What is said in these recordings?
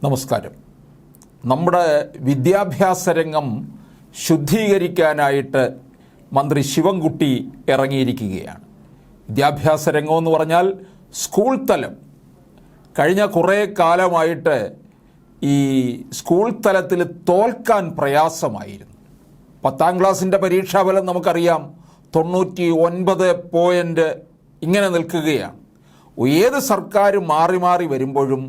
നമസ്കാരം. നമ്മുടെ വിദ്യാഭ്യാസ രംഗം ശുദ്ധീകരിക്കാനായിട്ട് മന്ത്രി ശിവൻകുട്ടി ഇറങ്ങിയിരിക്കുകയാണ്. വിദ്യാഭ്യാസ രംഗമെന്ന് പറഞ്ഞാൽ സ്കൂൾ തലം കഴിഞ്ഞ കുറേ കാലമായിട്ട് ഈ സ്കൂൾ തലത്തിൽ തോൽക്കാൻ പ്രയാസമായിരുന്നു. 10ാം ക്ലാസ്സിൻ്റെ പരീക്ഷാഫലം നമുക്കറിയാം, 99 പോയിൻ്റ് ഇങ്ങനെ നിൽക്കുകയാണ്. ഏത് സർക്കാർ മാറി മാറി വരുമ്പോഴും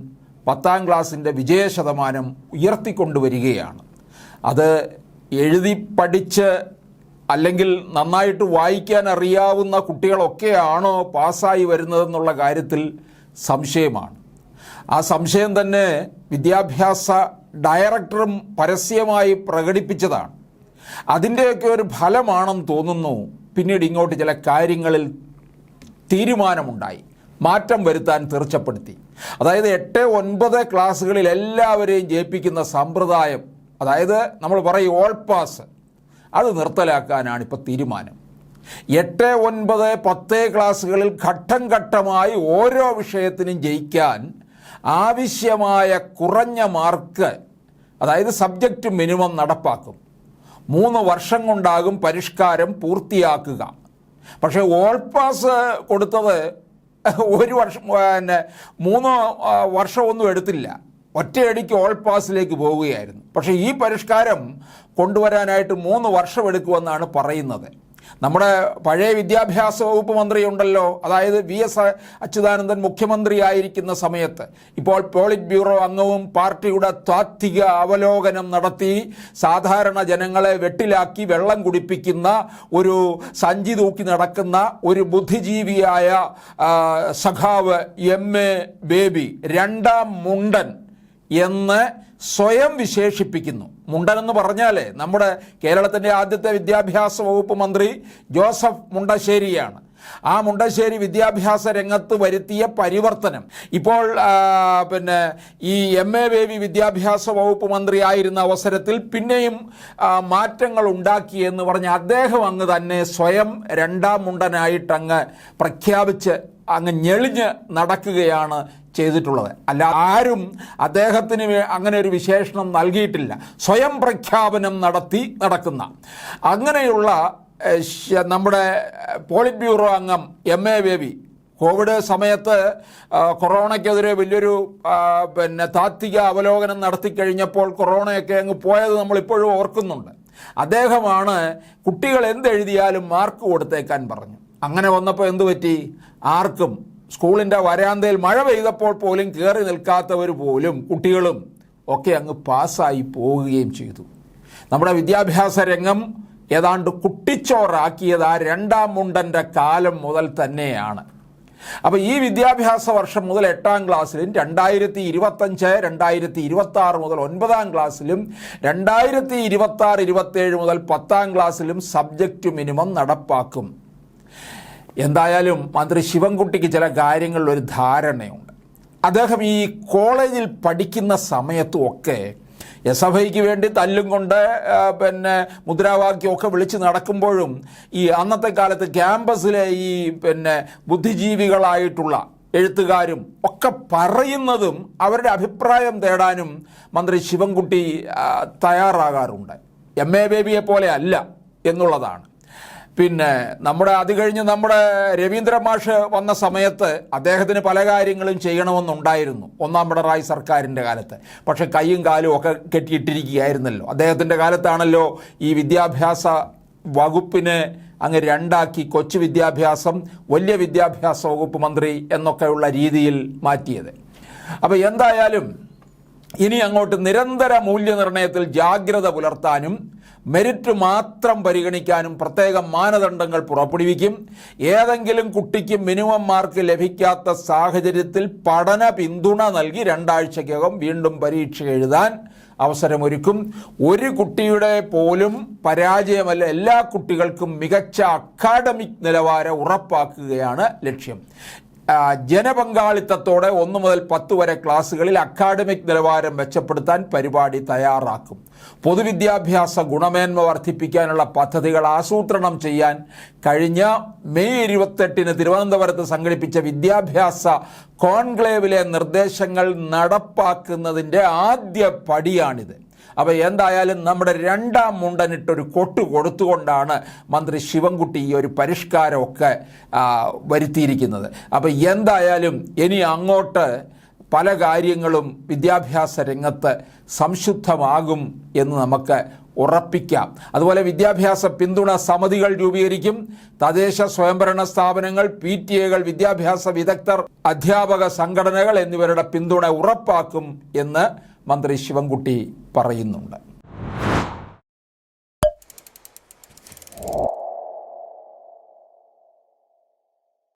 10ാം ക്ലാസ്സിൻ്റെ വിജയശതമാനം ഉയർത്തിക്കൊണ്ടുവരികയാണ്. അത് എഴുതി പഠിച്ച് അല്ലെങ്കിൽ നന്നായിട്ട് വായിക്കാൻ അറിയാവുന്ന കുട്ടികളൊക്കെയാണോ പാസ്സായി വരുന്നതെന്നുള്ള കാര്യത്തിൽ സംശയമാണ്. ആ സംശയം തന്നെ വിദ്യാഭ്യാസ ഡയറക്ടറും പരസ്യമായി പ്രകടിപ്പിച്ചതാണ്. അതിൻ്റെയൊക്കെ ഒരു ഫലമാണെന്ന് തോന്നുന്നു. പിന്നീട് ഇങ്ങോട്ട് ചില കാര്യങ്ങളിൽ തീരുമാനമുണ്ടായി, മാറ്റം വരുത്താൻ തീർച്ചപ്പെടുത്തി. അതായത് 8, 9 ക്ലാസ്സുകളിൽ എല്ലാവരെയും ജയിപ്പിക്കുന്ന സമ്പ്രദായം, അതായത് നമ്മൾ പറയും ഓൾ പാസ്, അത് നിർത്തലാക്കാനാണ് ഇപ്പോൾ തീരുമാനം. 8, 9, 10 ക്ലാസ്സുകളിൽ ഘട്ടം ഘട്ടമായി ഓരോ വിഷയത്തിനും ജയിക്കാൻ ആവശ്യമായ കുറഞ്ഞ മാർക്ക്, അതായത് സബ്ജക്റ്റ് മിനിമം നടപ്പാക്കും. 3 വർഷം കൊണ്ടാകും പരിഷ്കാരം പൂർത്തിയാക്കുക. പക്ഷേ ഓൾ പാസ് കൊടുത്തത് 1 വർഷം, 3 വർഷമൊന്നും എടുത്തില്ല, ഒറ്റയടിക്ക് ഓൾ പാസിലേക്ക് പോവുകയായിരുന്നു. പക്ഷേ ഈ പരിഷ്കാരം കൊണ്ടുവരാനായിട്ട് 3 വർഷം എടുക്കുമെന്നാണ് പറയുന്നത്. നമ്മുടെ പഴയ വിദ്യാഭ്യാസ വകുപ്പ് മന്ത്രിയുണ്ടല്ലോ, അതായത് VS അച്യുതാനന്ദൻ മുഖ്യമന്ത്രിയായിരിക്കുന്ന സമയത്ത്, ഇപ്പോൾ പോളിറ്റ് ബ്യൂറോ അംഗവും പാർട്ടിയുടെ താത്വിക അവലോകനം നടത്തി സാധാരണ ജനങ്ങളെ വെട്ടിലാക്കി വെള്ളം കുടിപ്പിക്കുന്ന ഒരു സഞ്ചി തൂക്കി നടക്കുന്ന ഒരു ബുദ്ധിജീവിയായ സഖാവ് MA ബേബി 2ാം മുണ്ടൻ എന്ന് സ്വയം വിശേഷിപ്പിക്കുന്നു. മുണ്ടൻ എന്ന് പറഞ്ഞാൽ നമ്മുടെ കേരളത്തിൻ്റെ ആദ്യത്തെ വിദ്യാഭ്യാസ വകുപ്പ് മന്ത്രി ജോസഫ് മുണ്ടശ്ശേരിയാണ്. ആ മുണ്ടശ്ശേരി വിദ്യാഭ്യാസ രംഗത്ത് വരുത്തിയ പരിവർത്തനം ഇപ്പോൾ ഈ MA ബേബി വിദ്യാഭ്യാസ വകുപ്പ് മന്ത്രിയായിരുന്ന അവസരത്തിൽ പിന്നെയും മാറ്റങ്ങൾ ഉണ്ടാക്കിയെന്ന് പറഞ്ഞ് അദ്ദേഹം അങ്ങ് തന്നെ സ്വയം 2ാം മുണ്ടനായിട്ട് അങ്ങ് പ്രഖ്യാപിച്ച് അങ്ങ് ഞെളിഞ്ഞ് നടക്കുകയാണ് ചെയ്തിട്ടുള്ളത്. അല്ല, ആരും അദ്ദേഹത്തിന് അങ്ങനെ ഒരു വിശേഷണം നൽകിയിട്ടില്ല. സ്വയം പ്രഖ്യാപനം നടത്തി നടക്കുന്ന അങ്ങനെയുള്ള നമ്മുടെ പോളിറ്റ് ബ്യൂറോ അംഗം MA ബേബി കോവിഡ് സമയത്ത് കൊറോണയ്ക്കെതിരെ വലിയൊരു താത്വിക അവലോകനം നടത്തിക്കഴിഞ്ഞപ്പോൾ കൊറോണയൊക്കെ അങ്ങ് പോയത് നമ്മളിപ്പോഴും ഓർക്കുന്നുണ്ട്. അദ്ദേഹമാണ് കുട്ടികൾ എന്തെഴുതിയാലും മാർക്ക് കൊടുത്തേക്കാൻ പറഞ്ഞു. അങ്ങനെ വന്നപ്പോൾ എന്തു പറ്റി? ആർക്കും സ്കൂളിൻ്റെ വരാന്തയിൽ മഴ പെയ്തപ്പോൾ പോലും കയറി നിൽക്കാത്തവർ പോലും കുട്ടികളും ഒക്കെ അങ്ങ് പാസ്സായി പോവുകയും ചെയ്തു. നമ്മുടെ വിദ്യാഭ്യാസ രംഗം ഏതാണ്ട് കുട്ടിച്ചോറാക്കിയത് ആ 2ാം മുണ്ടൻ്റെ കാലം മുതൽ തന്നെയാണ്. അപ്പോൾ ഈ വിദ്യാഭ്യാസ വർഷം മുതൽ 8ാം ക്ലാസ്സിലും 2025, 2026 മുതൽ 9ാം ക്ലാസ്സിലും 2026, 27 മുതൽ 10ാം ക്ലാസ്സിലും സബ്ജക്റ്റ് മിനിമം നടപ്പാക്കും. എന്തായാലും മന്ത്രി ശിവൻകുട്ടിക്ക് ചില കാര്യങ്ങളിൽ ഒരു ധാരണയുണ്ട്. അദ്ദേഹം ഈ കോളേജിൽ പഠിക്കുന്ന സമയത്തും ഒക്കെ SFIക്ക് വേണ്ടി തല്ലും കൊണ്ട് മുദ്രാവാക്യമൊക്കെ വിളിച്ച് നടക്കുമ്പോഴും ഈ അന്നത്തെ കാലത്ത് ക്യാമ്പസിലെ ഈ ബുദ്ധിജീവികളായിട്ടുള്ള എഴുത്തുകാരും ഒക്കെ പറയുന്നതും അവരുടെ അഭിപ്രായം തേടാനും മന്ത്രി ശിവൻകുട്ടി തയ്യാറാകാറുണ്ട്. MA ബേബിയെ പോലെ അല്ല എന്നുള്ളതാണ്. അത് കഴിഞ്ഞ് നമ്മുടെ രവീന്ദ്ര മാഷ് വന്ന സമയത്ത് അദ്ദേഹത്തിന് പല കാര്യങ്ങളും ചെയ്യണമെന്നുണ്ടായിരുന്നു 1ാം പിണറായി സർക്കാരിൻ്റെ കാലത്ത്. പക്ഷെ കൈയും കാലും ഒക്കെ കെട്ടിയിട്ടിരിക്കുകയായിരുന്നല്ലോ. അദ്ദേഹത്തിൻ്റെ കാലത്താണല്ലോ ഈ വിദ്യാഭ്യാസ വകുപ്പിനെ അങ്ങ് 2ആക്കി കൊച്ചു വിദ്യാഭ്യാസം, വലിയ വിദ്യാഭ്യാസ വകുപ്പ് മന്ത്രി എന്നൊക്കെയുള്ള രീതിയിൽ മാറ്റിയത്. അപ്പോൾ എന്തായാലും ഇനി അങ്ങോട്ട് നിരന്തര മൂല്യനിർണ്ണയത്തിൽ ജാഗ്രത പുലർത്താനും മെറിറ്റ് മാത്രം പരിഗണിക്കാനും പ്രത്യേക മാനദണ്ഡങ്ങൾ പുറപ്പെടുവിക്കും. ഏതെങ്കിലും കുട്ടിക്ക് മിനിമം മാർക്ക് ലഭിക്കാത്ത സാഹചര്യത്തിൽ പഠന പിന്തുണ നൽകി 2 ആഴ്ചയ്ക്കകം വീണ്ടും പരീക്ഷ എഴുതാൻ അവസരമൊരുക്കും. ഒരു കുട്ടിയുടെ പോലും പരാജയമല്ല, എല്ലാ കുട്ടികൾക്കും മികച്ച അക്കാഡമിക് നിലവാരം ഉറപ്പാക്കുകയാണ് ലക്ഷ്യം. ജനപങ്കാളിത്തത്തോടെ 1 മുതൽ 10 വരെ ക്ലാസ്സുകളിൽ അക്കാഡമിക് നിലവാരം മെച്ചപ്പെടുത്താൻ പരിപാടി തയ്യാറാക്കും. പൊതുവിദ്യാഭ്യാസ ഗുണമേന്മ വർദ്ധിപ്പിക്കാനുള്ള പദ്ധതികൾ ആസൂത്രണം ചെയ്യാൻ കഴിഞ്ഞ മെയ് 28 തിരുവനന്തപുരത്ത് സംഘടിപ്പിച്ച വിദ്യാഭ്യാസ കോൺക്ലേവിലെ നിർദ്ദേശങ്ങൾ നടപ്പാക്കുന്നതിൻ്റെ ആദ്യ പടിയാണിത്. അപ്പോൾ എന്തായാലും നമ്മുടെ രണ്ടാം മുണ്ടനിട്ടൊരു കൊട്ട് കൊടുത്തുകൊണ്ടാണ് മന്ത്രി ശിവൻകുട്ടി ഈ ഒരു പരിഷ്കാരമൊക്കെ വരുത്തിയിരിക്കുന്നത്. അപ്പോൾ എന്തായാലും ഇനി അങ്ങോട്ട് പല കാര്യങ്ങളും വിദ്യാഭ്യാസ രംഗത്ത് സംശുദ്ധമാകും എന്ന് നമുക്ക് ഉറപ്പിക്കാം. അതുപോലെ വിദ്യാഭ്യാസ പിന്തുണ സമിതികൾ രൂപീകരിക്കും. തദ്ദേശ സ്വയംഭരണ സ്ഥാപനങ്ങൾ, PTA കൾ, വിദ്യാഭ്യാസ വിദഗ്ധർ, അധ്യാപക സംഘടനകൾ എന്നിവരുടെ പിന്തുണ ഉറപ്പാക്കും എന്ന് മന്ത്രി ശിവൻകുട്ടി പറയുന്നുണ്ട്.